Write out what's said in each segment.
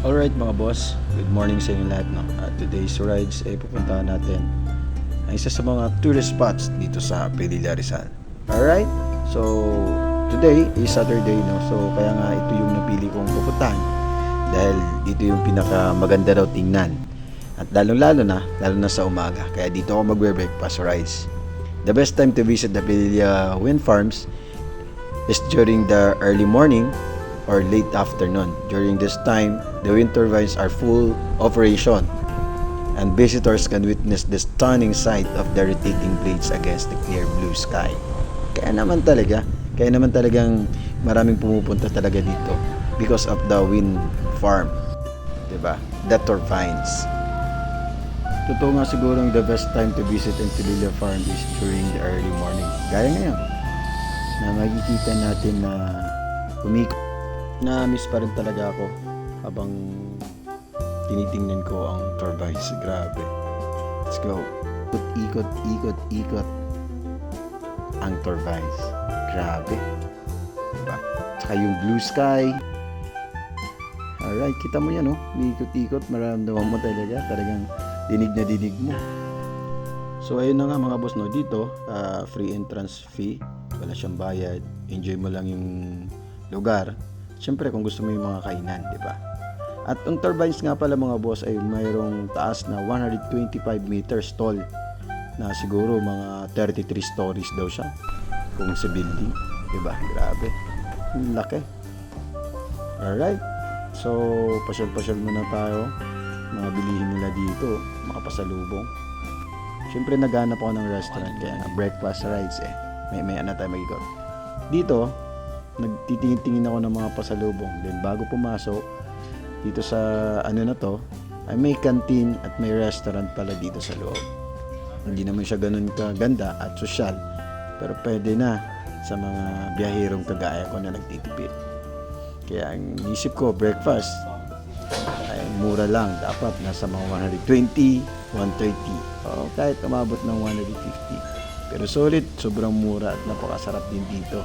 Alright mga boss, good morning sa inyo lahat, no? At today's rides ay pupuntahan natin ang isa sa mga tourist spots dito sa Padilla, Rizal. Alright, so today is Saturday, no? So kaya nga ito yung napili kong pupuntahan dahil dito yung pinaka maganda daw tingnan. At lalo na sa umaga. Kaya dito ako magbe-breakfast rides. The best time to visit the Padilla Wind Farms is during the early morning or late afternoon. During this time, the wind turbines are full operation and visitors can witness the stunning sight of the rotating blades against the clear blue sky. Kaya naman talagang maraming pumupunta talaga dito because of the wind farm. Diba? The turbines. Totoo nga siguro the best time to visit ang Padilla Farm is during the early morning. Gaya ngayon, na makikita natin na umikot. Na-miss pa rin talaga ako habang tinitingnan ko ang turbines. Grabe. Let's go. Ikot ang turbines. Grabe. Diba? Tsaka yung blue sky. Alright, kita mo yan, oh. Ikot-ikot. Maramdaman mo talaga. Talagang dinig na dinig mo. So, ayun na nga mga boss, no. Dito, free entrance fee. Wala siyang bayad. Enjoy mo lang yung lugar. Siyempre kung gusto mo yung mga kainan, di ba? At ang turbines nga pala mga boss ay mayroong taas na 125 meters tall na siguro mga 33 stories daw siya kung sa building, di ba? Grabe. Ang laki. Alright. So, pasyal-pasyal muna tayo. Mga bilihin nila dito, mga pasalubong. Siyempre naghanap ako ng restaurant kaya nga breakfast rides eh. May ano tayo mag-ikot. Dito, nagtitingin-tingin ako ng mga pasalubong. Then bago pumasok dito sa ano na to, ay may canteen at may restaurant pala dito sa loob. Hindi naman siya ganun kaganda at sosyal, pero pwede na sa mga biyaherong kagaya ko na nagtitipid. Kaya ang isip ko, breakfast ay mura lang. Dapat nasa mga 120, 130 o kahit umabot ng 150. Pero solid, sobrang mura at napakasarap din dito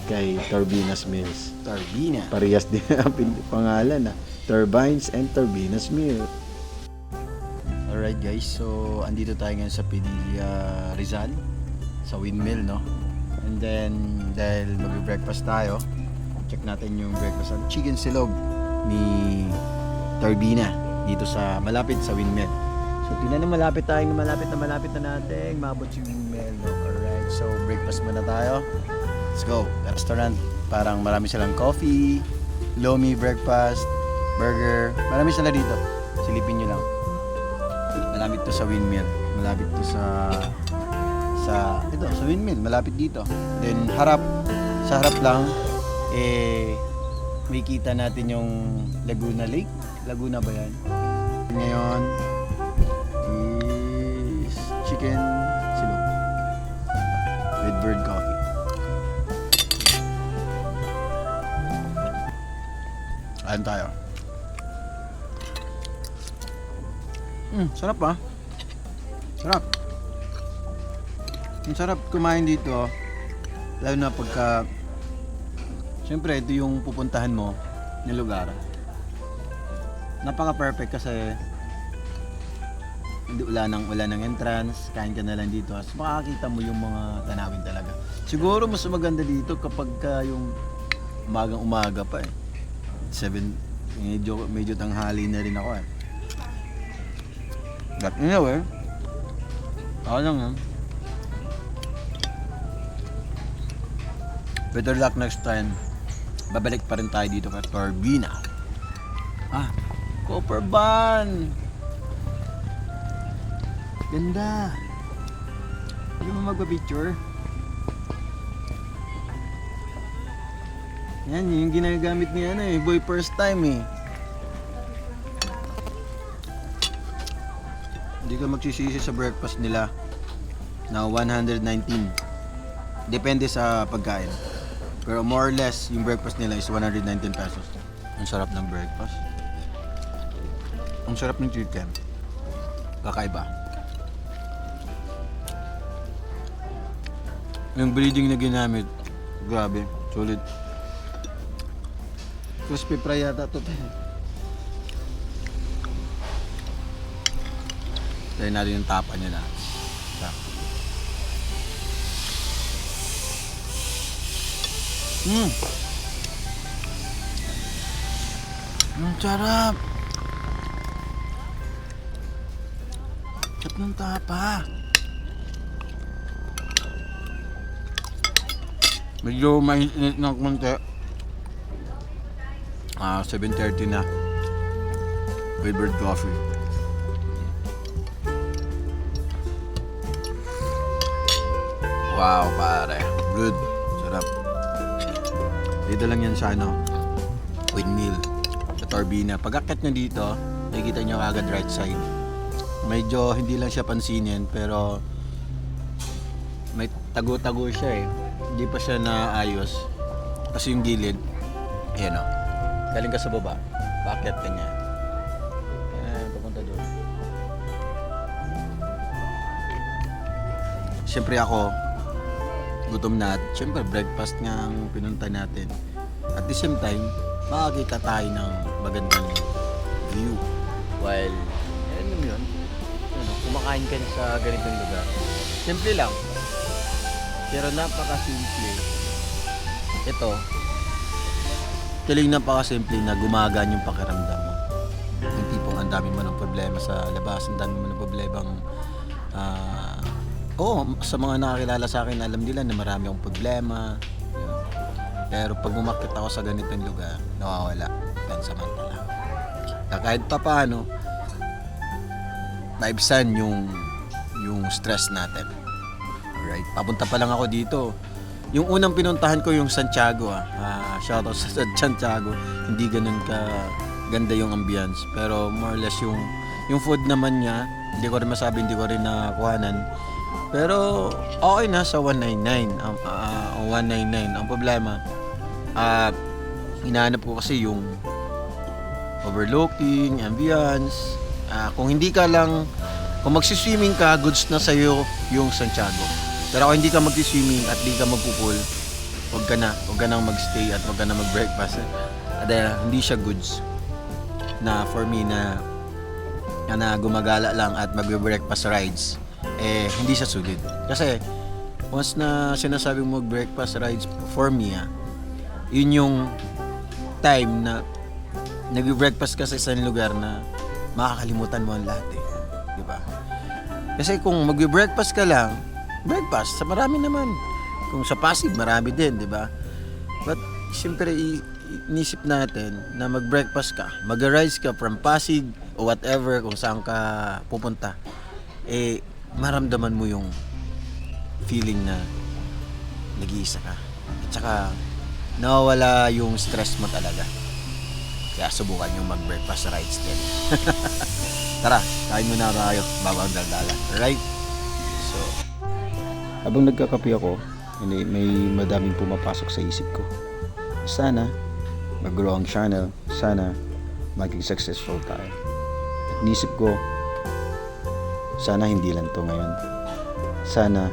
kay Turbinas Mills. Turbina. Parehas din ang pangalan na Turbines and Turbinas Mills. Alright guys, so andito tayo ngayon sa Padilla, Rizal, sa windmill, no? And then, dahil mag-breakfast tayo, check natin yung breakfast at chicken silog ni Turbina dito sa malapit sa windmill. So tingnan na malapit na natin mabot yung windmill, no? Alright, so breakfast muna tayo. Let's go. Restaurant, parang marami silang coffee, lomi breakfast, burger. Marami sila dito. Silipin nyo lang. Malapit to sa windmill. Malapit to sa windmill. Malapit dito. Then sa harap lang, may kita natin yung Laguna Lake. Laguna ba yan? Ngayon is chicken silog with bird coffee. Ayan tayo. Sarap ah. Sarap. Ang sarap kumain dito. Lalo na pagka siyempre ito yung pupuntahan mo na lugar. Napaka-perfect kasi wala nang entrance, kain ka na lang dito. As makakita mo yung mga tanawin talaga. Siguro mas maganda dito kapag yung umaga pa eh. 7, medyo tanghali na rin ako eh. But anyway, ako lang yan. Better luck next time. Babalik pa rin tayo dito kay Turbina. Copper Ban! Ganda! Hindi mo magpa-picture? Yan, yung ginagamit niya boy first time eh. Hindi ka magsisisi sa breakfast nila na 119. Depende sa pagkain. Pero more or less, yung breakfast nila is 119 pesos. Ang sarap ng breakfast. Ang sarap ng chicken. Kakaiba. Yung breeding na ginamit, grabe, solid. Crispy fry yata to. Try natin yung tapa niya na. Ang sarap. Sarap ng tapa. Medyo mainit ng konti. 7:30 na. Flavored coffee. Wow, pare. Good. Sarap. Dito lang yan sa windmill. Sa Torbina. Pag-akit nyo dito, nakikita nyo agad right side. Medyo hindi lang siya pansinin, pero may tago-tago siya eh. Hindi pa siya naayos. Kasi yung gilid, ayan o. Galing ka sa baba, paakyat ka niya. Papunta doon. Siyempre ako, gutom na at siyempre breakfast nga ang pinunta natin. At the same time, makakita tayo ng magandang view. While, yun, kumakain ka sa ganitong lugar. Simple lang. Pero napaka-simple. Ito, napaka-simple na gumagaan yung pakiramdam mo. Yung tipong ang dami mo ng problema sa labas, ang dami mo ng problemang sa mga nakakilala sa akin, alam nila na marami akong problema. Yun. Pero pag umakyat ako sa ganitong lugar, nawawala. Pansamantala. Kahit pa paano, maibsan yung stress natin. Alright, papunta pa lang ako dito. Yung unang pinuntahan ko yung Santiago. Shoutout sa Santiago. Hindi ganun ka ganda yung ambience. Pero more or less yung food naman niya, hindi ko rin masabi, hindi ko rin nakuhanan. Pero okay na sa 199. 199. Ang problema, hinahanap ko kasi yung overlooking, ambience. Kung magsiswimming ka, goods na sa'yo yung Santiago. Pero kung hindi ka magsiswimming at hindi ka magpupul, huwag ka nang magstay at huwag ka na mag-breakfast. Hindi siya goods na for me na gumagala lang at mag-breakfast rides. Hindi siya sulit. Kasi once na sinasabi mo mag-breakfast rides, for me, yun yung time na nag-breakfast ka sa isang lugar na makakalimutan mo ang lahat eh. Diba? Kasi kung mag-breakfast ka lang, breakfast, sa marami naman. Kung sa Pasig, marami din, di ba? But, siyempre, inisip natin na mag-breakfast ka, mag-arise ka from Pasig o whatever, kung saan ka pupunta, maramdaman mo yung feeling na nag-iisa ka. At saka, nawawala yung stress mo talaga. Kaya subukan yung mag-breakfast rides din. Tara, kain muna tayo bago ang daldala. Alright? So, habang nagkakape ako, may madaming pumapasok sa isip ko. Sana mag-grow ang channel. Sana maging successful tayo. At nisip ko, sana hindi lang to ngayon. Sana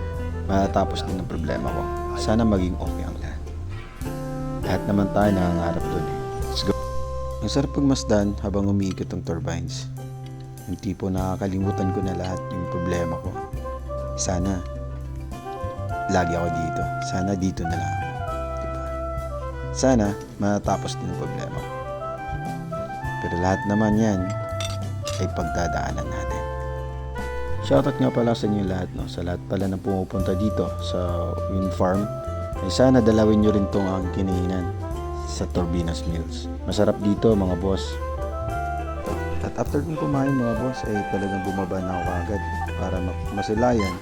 matatapos din ang problema ko. Sana maging okay ang lahat. Lahat naman tayo nangangarap doon eh. Let's go. Ang sarap pagmasdan habang umiikot ang turbines. Yung tipo nakakalimutan ko na lahat yung problema ko. Sana lagi ako dito. Sana dito na lang ako. Diba? Sana matatapos din ang problema ko. Pero lahat naman yan ay pagdadaanan natin. Shoutout nga pala sa inyo lahat, no? Sa lahat pala na pumupunta dito sa wind farm. Ay sana dalawin nyo rin tong ang kininan sa Torbinas Mills. Masarap dito mga boss. At after kong kumain mga boss ay talagang bumaba na ako agad para masilayan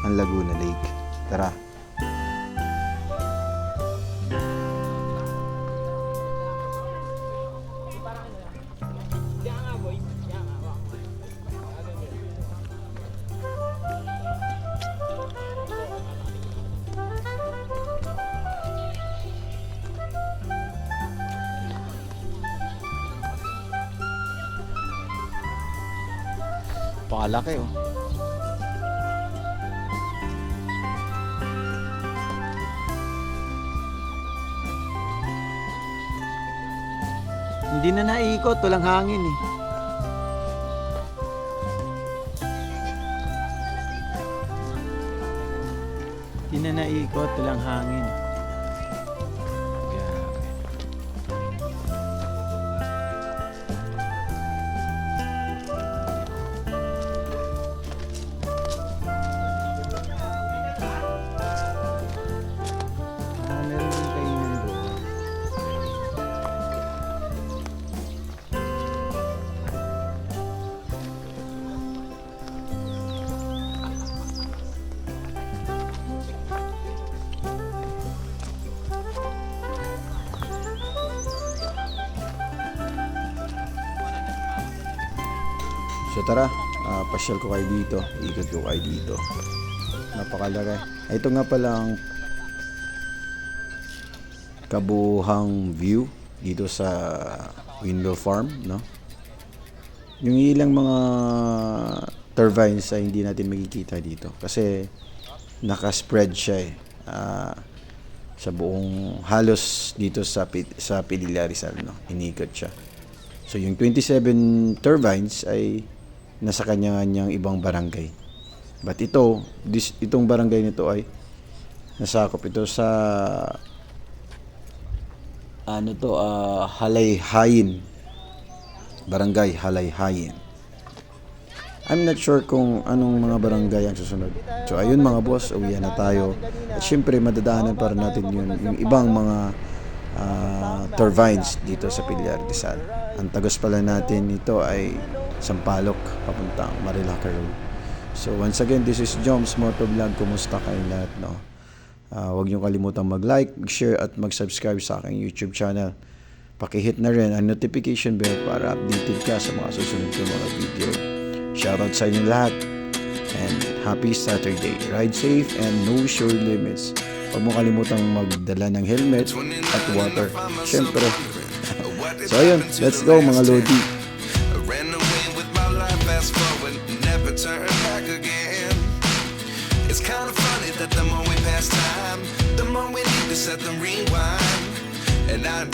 ang Laguna Lake. Tara! Pakalaki oh. Hindi na naiikot, walang hangin eh. Di na naikot, walang hangin. Grabe. Meron din kainan doon. So tara, pasyal ko kayo dito, ikot ko kayo dito. Napakalaki. Ito nga pala ang kabuhang view dito sa Windmill Farm, no? Yung ilang mga turbines ay hindi natin makikita dito kasi naka-spread siya eh. Sa buong halos dito sa Pililla Rizal, no? Inikot siya. So yung 27 turbines ay nasa kanya-kanyang ibang barangay. But itong barangay nito ay nasakop ito sa Halayhayin. Barangay Halayhayin. I'm not sure kung anong mga barangay ang susunod. So ayun mga boss, uwihan na tayo. At syempre madadaanan para natin yung ibang mga turbines dito sa Pililla Rizal. Ang tagos pala natin ito ay Sampaloc papuntang Marilaca Road. So once again, this is Joms Motovlog. Kumusta kayong lahat, no? Huwag niyo kalimutang mag-like, mag-share at mag-subscribe sa aking YouTube channel. Paki-hit na rin ang notification bell para updated ka sa mga susunod kong mga video. Shoutout sa inyo lahat and happy Saturday. Ride safe and know your limits. Huwag mo kalimutang magdala ng helmet at water. Syempre. So ayun, let's go mga Lodi. It's kind of funny that the more we pass time, the more we need to set the rewind. And I